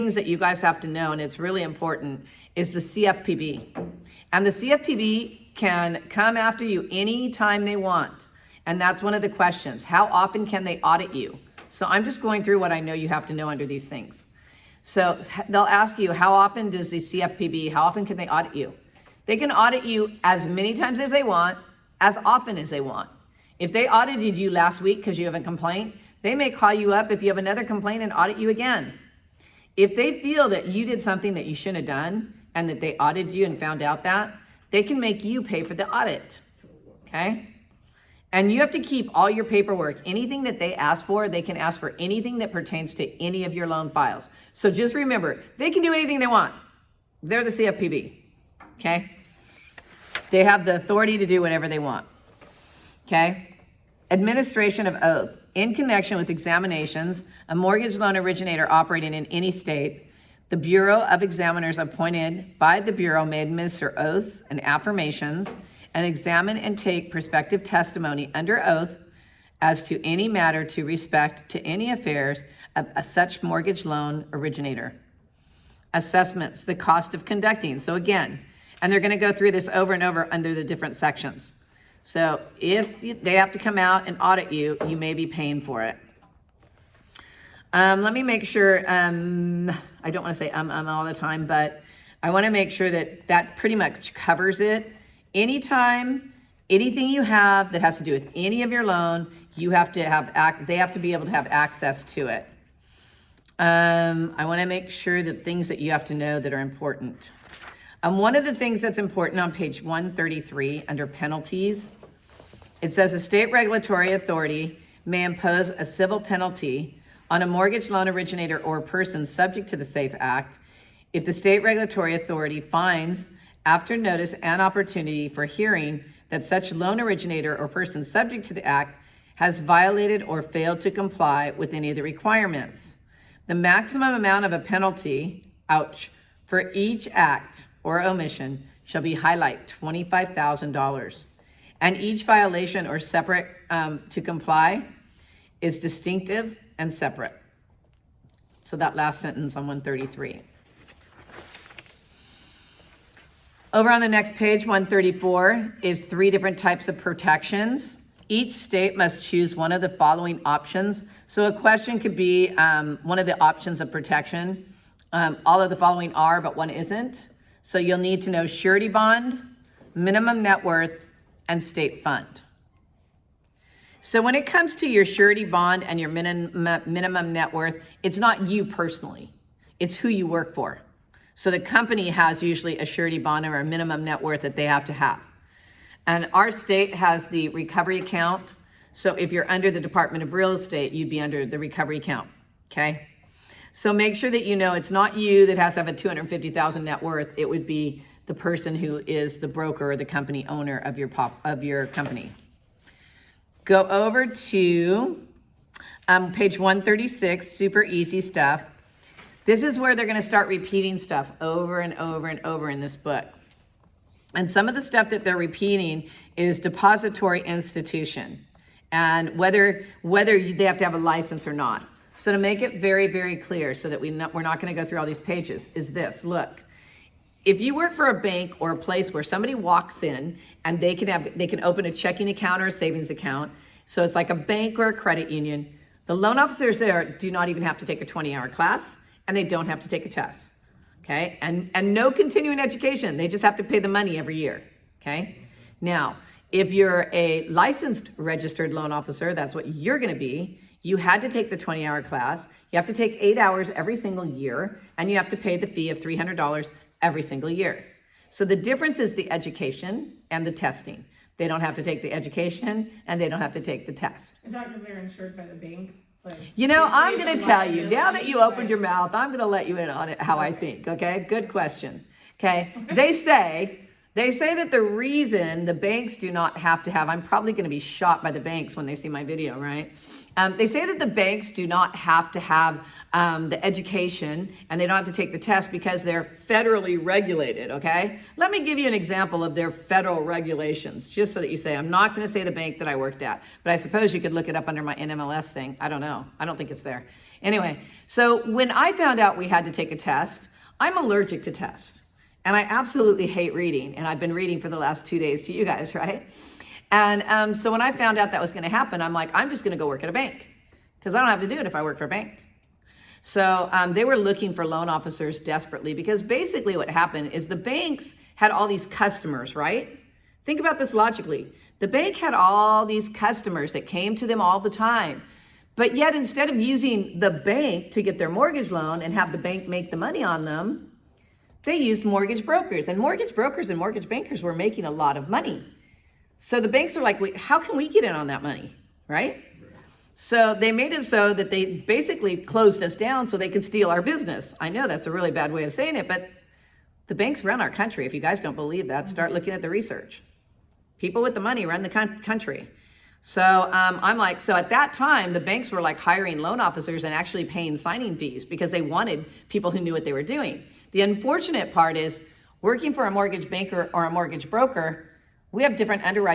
things that you guys have to know, and it's really important, is the CFPB. And the CFPB can come after you anytime they want. And that's one of the questions. How often can they audit you? So I'm just going through what I know you have to know under these things. So they'll ask you, how often does the CFPB, how often can they audit you? They can audit you as many times as they want, as often as they want. If they audited you last week because you have a complaint, they may call you up if you have another complaint and audit you again. If they feel that you did something that you shouldn't have done and that they audited you and found out that, they can make you pay for the audit, okay? And you have to keep all your paperwork. Anything that they ask for, they can ask for anything that pertains to any of your loan files. So just remember, they can do anything they want. They're the CFPB, okay? They have the authority to do whatever they want, okay? Administration of oath. In connection with examinations, a mortgage loan originator operating in any state, the Bureau of Examiners appointed by the Bureau may administer oaths and affirmations and examine and take prospective testimony under oath as to any matter to respect to any affairs of such mortgage loan originator. Assessments, the cost of conducting. So again, and they're going to go through this over and over under the different sections. So if they have to come out and audit you, you may be paying for it. Let me make sure, I don't want to say all the time, but I want to make sure that that pretty much covers it. Anytime, anything you have that has to do with any of your loan, you have to have, they have to be able to have access to it. I want to make sure that things that you have to know that are important. One of the things that's important on page 133 under penalties, it says a state regulatory authority may impose a civil penalty on a mortgage loan originator or person subject to the SAFE Act if the state regulatory authority finds, after notice and opportunity for hearing, that such loan originator or person subject to the Act has violated or failed to comply with any of the requirements. The maximum amount of a penalty, for each act or omission shall be $25,000. And each violation or separate to comply is distinctive and separate. So that last sentence on 133. Over on the next page, 134, is 3 different types of protections. Each state must choose one of the following options. So a question could be one of the options of protection. All of the following are, but one isn't. So you'll need to know surety bond, minimum net worth, and state fund. So when it comes to your surety bond and your minimum net worth, it's not you personally, it's who you work for. So the company has usually a surety bond or a minimum net worth that they have to have. And our state has the recovery account. So if you're under the Department of Real Estate, you'd be under the recovery account, okay? So make sure that you know it's not you that has to have a $250,000 net worth. It would be the person who is the broker or the company owner of your company. Go over to page 136, super easy stuff. This is where they're going to start repeating stuff over and over and over in this book. And some of the stuff that they're repeating is depository institution and whether they have to have a license or not. So to make it very, very clear so that we're not going to go through all these pages is this. Look, if you work for a bank or a place where somebody walks in and they can open a checking account or a savings account, so it's like a bank or a credit union, the loan officers there do not even have to take a 20-hour class and they don't have to take a test, okay? And no continuing education, they just have to pay the money every year, okay? Now, if you're a licensed registered loan officer, that's what you're gonna be. You had to take the 20-hour class, you have to take 8 hours every single year, and you have to pay the fee of $300 every single year. So the difference is the education and the testing. They don't have to take the education and they don't have to take the test. Is that because they're insured by the bank? Like, you know, I'm going to tell you, now that you opened your mouth, I'm going to let you in on it, how I think, okay? Good question, okay? They say They say that the reason the banks do not have to have, I'm probably going to be shot by the banks when they see my video, right? They say that the banks do not have to have the education and they don't have to take the test because they're federally regulated, okay? Let me give you an example of their federal regulations, just so that you say, I'm not going to say the bank that I worked at, but I suppose you could look it up under my NMLS thing. I don't know. I don't think it's there. Anyway, so when I found out we had to take a test, I'm allergic to tests. And I absolutely hate reading. And I've been reading for the last 2 days to you guys, right? And so when I found out that was going to happen, I'm like, I'm just going to go work at a bank because I don't have to do it if I work for a bank. So they were looking for loan officers desperately because basically what happened is the banks had all these customers, right? Think about this logically. The bank had all these customers that came to them all the time. But yet instead of using the bank to get their mortgage loan and have the bank make the money on them, they used mortgage brokers, and mortgage brokers and mortgage bankers were making a lot of money. So the banks are like, wait, how can we get in on that money, right? So they made it so that they basically closed us down so they could steal our business. I know that's a really bad way of saying it, but the banks run our country. If you guys don't believe that, start looking at the research. People with the money run the country. So I'm like, so at that time, the banks were like hiring loan officers and actually paying signing fees because they wanted people who knew what they were doing. The unfortunate part is working for a mortgage banker or a mortgage broker, we have different underwriting